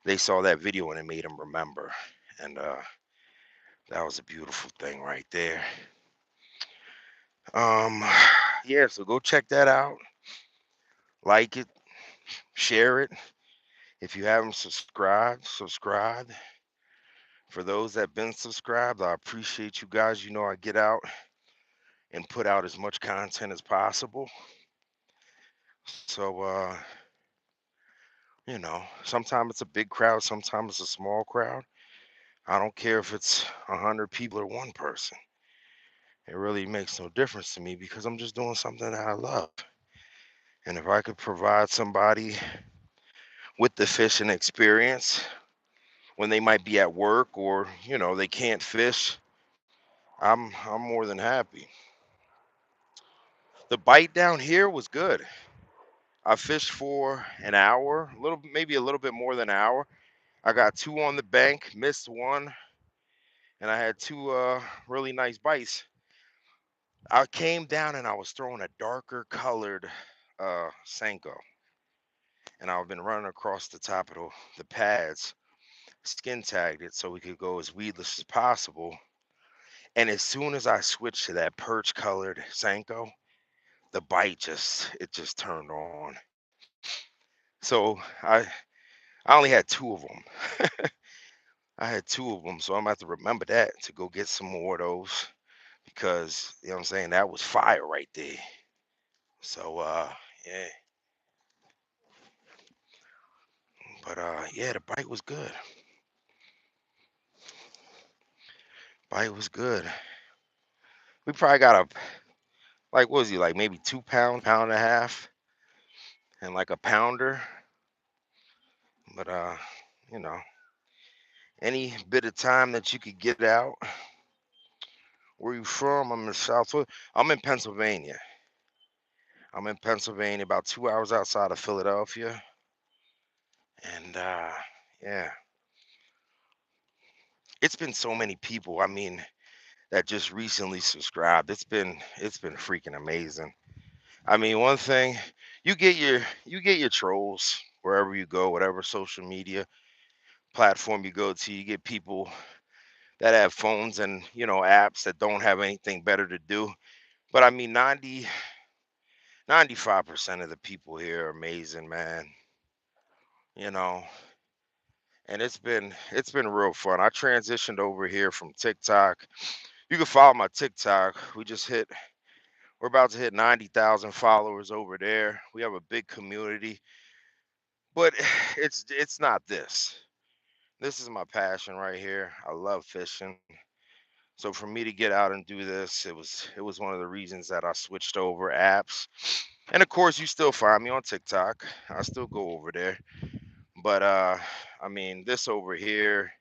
they saw that video and it made them remember. And that was a beautiful thing right there. Um, yeah, so go check that out. Like it, share it. If you haven't subscribed, subscribe. For those that been subscribed, I appreciate you guys. I get out and put out as much content as possible. So sometimes it's a big crowd, sometimes it's a small crowd. I don't care if it's 100 people or one person. It really makes no difference to me because I'm just doing something that I love. And if I could provide somebody with the fishing experience when they might be at work or, they can't fish, I'm more than happy. The bite down here was good. I fished for an hour, maybe a little bit more than an hour. I got two on the bank, missed one, and I had two really nice bites. I came down and I was throwing a darker colored Senko, and I've been running across the top of the pads, skin tagged it so we could go as weedless as possible. And as soon as I switched to that perch colored Senko, the bite just turned on. So I only had two of them. I had two of them, so I'm gonna have to remember that to go get some more of those because you know what I'm saying, that was fire right there. So yeah, but yeah, the bite was good. Bite was good. We probably got like what was he, like maybe 2 pound, pound and a half, and like a pounder. But you know, any bit of time that you could get out. Where you from? I'm in Southwood. I'm in Pennsylvania. I'm in Pennsylvania, about 2 hours outside of Philadelphia. And yeah, it's been so many people. I mean, that just recently subscribed. It's been freaking amazing. I mean, one thing, you get your trolls wherever you go, whatever social media platform you go to. You get people that have phones and apps that don't have anything better to do. But I mean, 95% of the people here are amazing, man. You know, and it's been real fun. I transitioned over here from TikTok. You can follow my TikTok. We're about to hit 90,000 followers over there. We have a big community, but it's not this. This is my passion right here. I love fishing. So for me to get out and do this, it was one of the reasons that I switched over apps. And of course, you still find me on TikTok. I still go over there. But I mean, this over here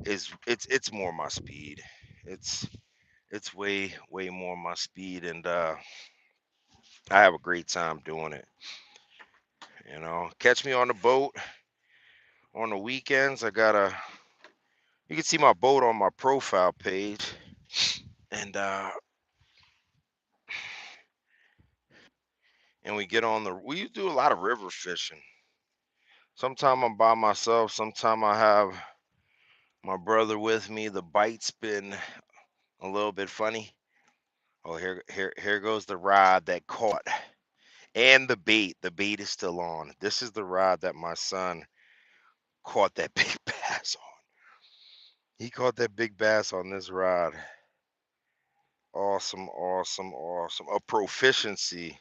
is it's more my speed. It's it's way more my speed, and I have a great time doing it. Catch me on the boat on the weekends. You can see my boat on my profile page, and we get on the. We do a lot of river fishing. Sometime I'm by myself. Sometime I have my brother with me. The bite's been a little bit funny. Oh, here goes the rod that caught, and the bait. The bait is still on. This is the rod that my son caught that big bass on. He caught that big bass on this rod. Awesome, awesome, awesome. A proficiency.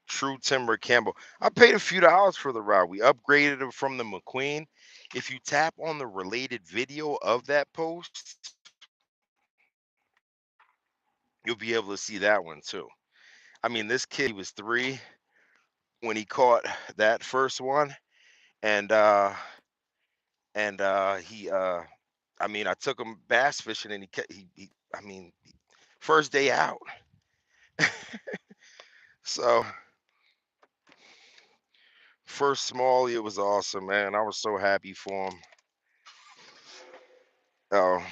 True Timber Campbell. I paid a few dollars for the rod. We upgraded it from the McQueen. If you tap on the related video of that post, you'll be able to see that one too. I mean, this kid, he was 3 when he caught that first one, and he I mean, I took him bass fishing, and he I mean, first day out. So first smallie, it was awesome, man. I was so happy for him. Oh,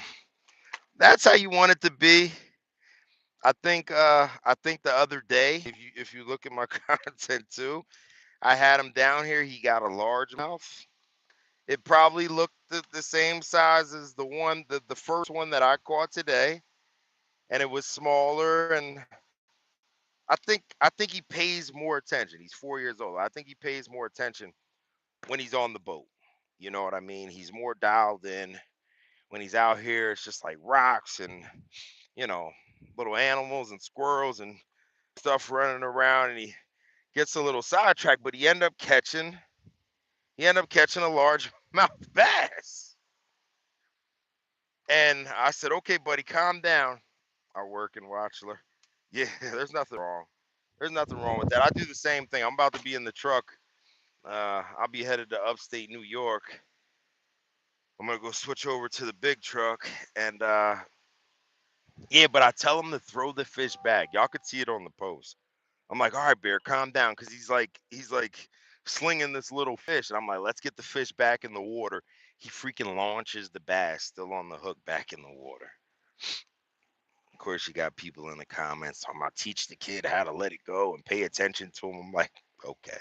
that's how you want it to be. I think the other day, if you look at my content too, I had him down here. He got a largemouth. It probably looked the same size as the first one that I caught today, and it was smaller. And I think he pays more attention. He's 4 years old. I think he pays more attention when he's on the boat. You know what I mean? He's more dialed in. When he's out here, it's just like rocks and you know little animals and squirrels and stuff running around, and he gets a little sidetracked. But he ended up catching a large mouth bass. And I said, "Okay, buddy, calm down." Our working watchler. Yeah, there's nothing wrong. There's nothing wrong with that. I do the same thing. I'm about to be in the truck. I'll be headed to upstate New York. I'm gonna go switch over to the big truck, and yeah, but I tell him to throw the fish back. Y'all could see it on the post. I'm like, "All right, Bear, calm down," because he's like slinging this little fish, and I'm like, "Let's get the fish back in the water." He freaking launches the bass still on the hook back in the water. Of course, you got people in the comments talking about teach the kid how to let it go and pay attention to him. I'm like, okay,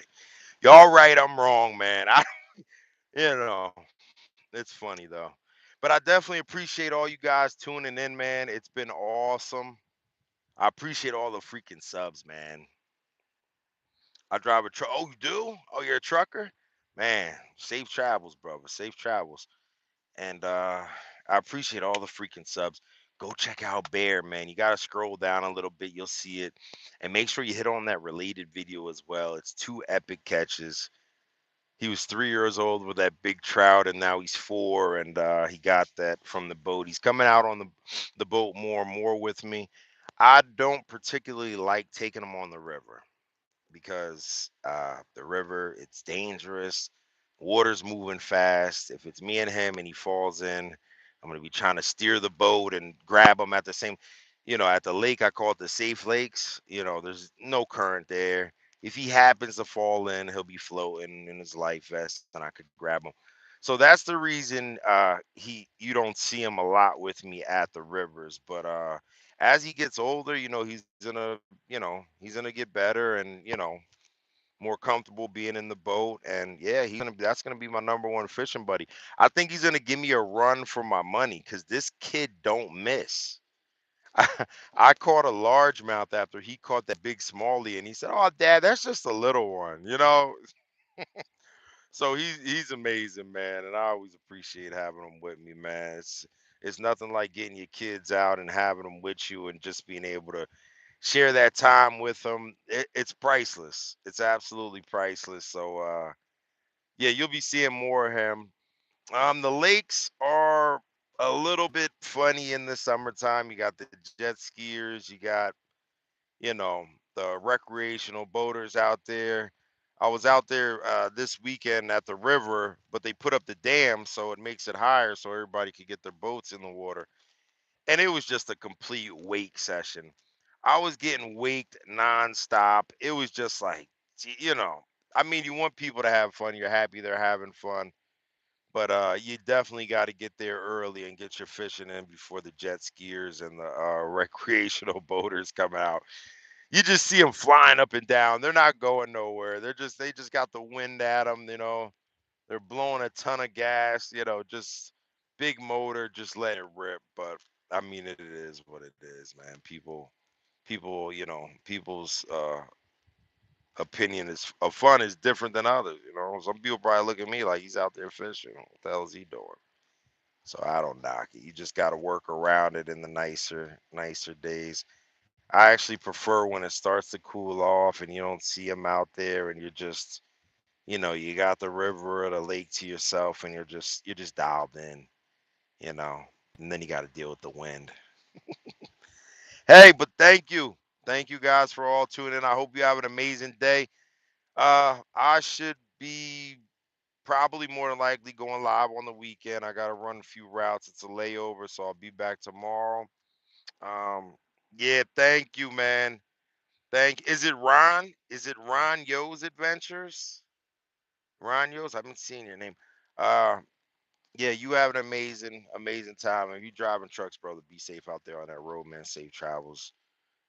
y'all right, I'm wrong, man. You know, it's funny though. But I definitely appreciate all you guys tuning in, man. It's been awesome. I appreciate all the freaking subs, man. I drive a truck. Oh, you do? Oh, you're a trucker? Man, safe travels, brother. Safe travels. And I appreciate all the freaking subs. Go check out Bear, man. You gotta scroll down a little bit, you'll see it. And make sure you hit on that related video as well. It's 2 epic catches. He was 3 years old with that big trout, and now he's 4, and he got that from the boat. He's coming out on the boat more and more with me. I don't particularly like taking him on the river because the river, it's dangerous. Water's moving fast. If it's me and him and he falls in, I'm gonna be trying to steer the boat and grab him at the same. At the lake, I call it the safe lakes. There's no current there. If he happens to fall in, he'll be floating in his life vest, and I could grab him. So that's the reason you don't see him a lot with me at the rivers. But as he gets older, he's gonna get better, and more comfortable being in the boat. And yeah, that's gonna be my number one fishing buddy. I think he's gonna give me a run for my money because this kid don't miss. I caught a largemouth after he caught that big smallie, and he said, "Oh, Dad, that's just a little one." So he's amazing, man, and I always appreciate having him with me, man. It's nothing like getting your kids out and having them with you and just being able to share that time with them. It's priceless. It's absolutely priceless. So yeah, you'll be seeing more of him. The lakes are a little bit funny in the summertime. You got the jet skiers, you got, the recreational boaters out there. I was out there this weekend at the river, but they put up the dam so it makes it higher so everybody could get their boats in the water. And it was just a complete wake session. I was getting waked nonstop. It was just like, I mean, you want people to have fun. You're happy they're having fun, but you definitely got to get there early and get your fishing in before the jet skiers and the recreational boaters come out. You just see them flying up and down. They're not going nowhere. They just got the wind at them. They're blowing a ton of gas. Just big motor, just letting it rip. But I mean, it is what it is, man. People's opinion is of fun is different than others. Some people probably look at me like he's out there fishing. What the hell is he doing? So I don't knock it. You just got to work around it in the nicer days. I actually prefer when it starts to cool off and you don't see them out there and you're just, you got the river or the lake to yourself and you're just dialed in, you know. And then you got to deal with the wind. Hey, but thank you. Thank you guys for all tuning in. I hope you have an amazing day. I should be probably more than likely going live on the weekend. I got to run a few routes. It's a layover, so I'll be back tomorrow. Um, yeah, thank you, man. Is it Ron? Is it Ron Yo's Adventures? Ron Yo's? I've been seeing your name. Uh, yeah, you have an amazing time. If you driving trucks, brother, be safe out there on that road, man. Safe travels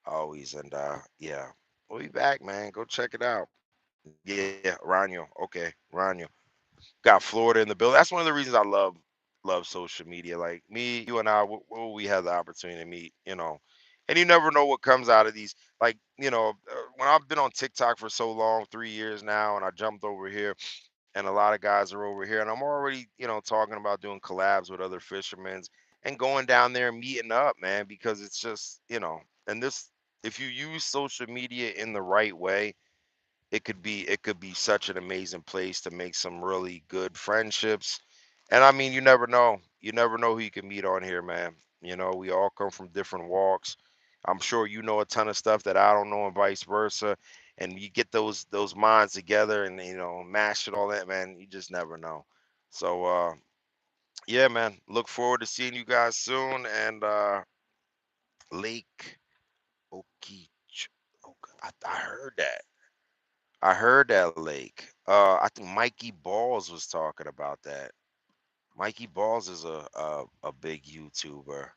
always. And yeah, we'll be back, man. Go check it out. Yeah, Rano. Okay, Rano. Got Florida in the building. That's one of the reasons I love social media. Like me, you and I, we have the opportunity to meet, and you never know what comes out of these. Like, when I've been on TikTok for so long, 3 years now, and I jumped over here, and a lot of guys are over here, and I'm already, talking about doing collabs with other fishermen and going down there and meeting up, man, because it's just, and this, if you use social media in the right way, it could be such an amazing place to make some really good friendships. And I mean, you never know. You never know who you can meet on here, man. We all come from different walks. I'm sure you know a ton of stuff that I don't know and vice versa. And you get those minds together and mash it all that, man. You just never know. So yeah, man. Look forward to seeing you guys soon. And Lake Okeechobee. I heard that. I heard that lake. I think Mikey Balls was talking about that. Mikey Balls is a big YouTuber.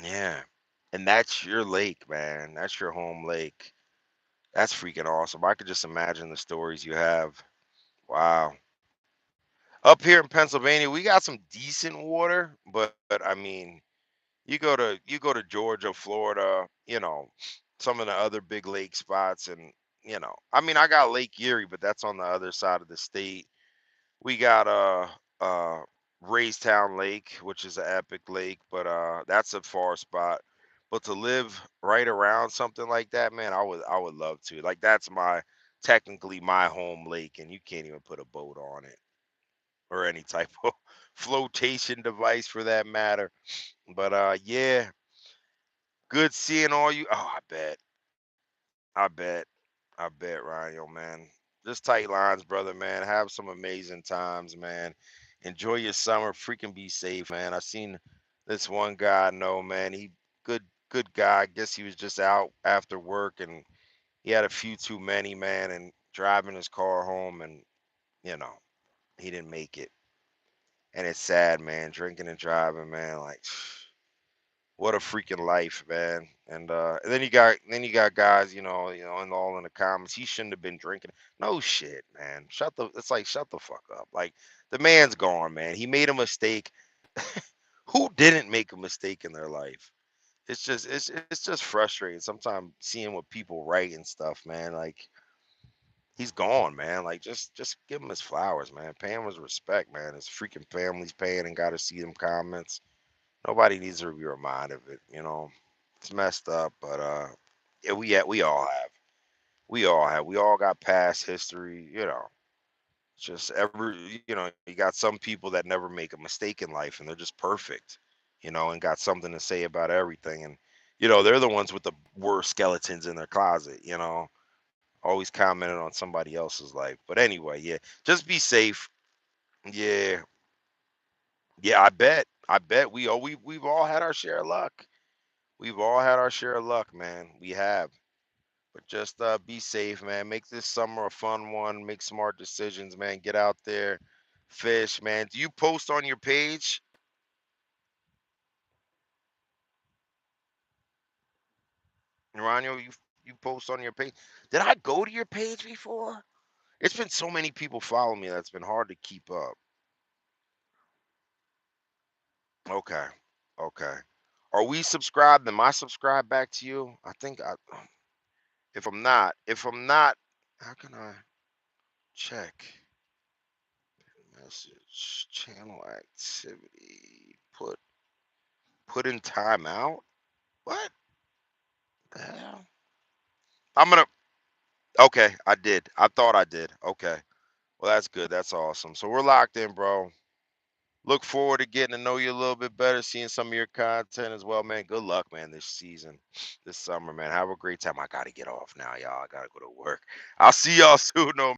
Yeah. And that's your lake, man. That's your home lake. That's freaking awesome. I could just imagine the stories you have. Wow. Up here in Pennsylvania, we got some decent water, but I mean, you go to Georgia, Florida, some of the other big lake spots and I mean, I got Lake Erie, but that's on the other side of the state. We got uh Raystown Lake, which is an epic lake, but that's a far spot. But to live right around something like that, man, I would love to. Like that's my technically my home lake, and you can't even put a boat on it or any type of flotation device for that matter. But yeah, good seeing all you. Oh, I bet, I bet, Ryan, yo, man. Just tight lines, brother, man. Have some amazing times, man. Enjoy your summer. Freaking be safe, man. I seen this one guy I know, man. He good guy. I guess he was just out after work and he had a few too many, man, and driving his car home and you know, he didn't make it. And it's sad, man. Drinking and driving, man. Like what a freaking life, man. And then you got guys, and all in the comments. He shouldn't have been drinking. No shit, man. It's like shut the fuck up. Like the man's gone, man. He made a mistake. Who didn't make a mistake in their life? It's just frustrating sometimes seeing what people write and stuff, man. Like he's gone, man. Like just give him his flowers, man. Pay him his respect, man. His freaking family's paying and got to see them comments. Nobody needs to be reminded of it. It's messed up, but yeah, we all have. We all got past history. Just you got some people that never make a mistake in life and they're just perfect, and got something to say about everything. And, they're the ones with the worst skeletons in their closet, always commenting on somebody else's life. But anyway, yeah, just be safe. Yeah. Yeah, I bet we've all had our share of luck. We've all had our share of luck, man. We have. But just be safe, man. Make this summer a fun one. Make smart decisions, man. Get out there, fish, man. Do you post on your page, Rano? You post on your page? Did I go to your page before? It's been so many people follow me that's been hard to keep up. Okay, okay. Are we subscribed? Am I subscribed back to you? I think I. If I'm not, how can I check message channel activity? Put in timeout. What the hell? I'm gonna. Okay, I did. I thought I did. Okay. Well, that's good. That's awesome. So we're locked in, bro. Look forward to getting to know you a little bit better, seeing some of your content as well, man. Good luck, man, this season, this summer, man. Have a great time. I gotta get off now, y'all. I gotta go to work. I'll see y'all soon, though.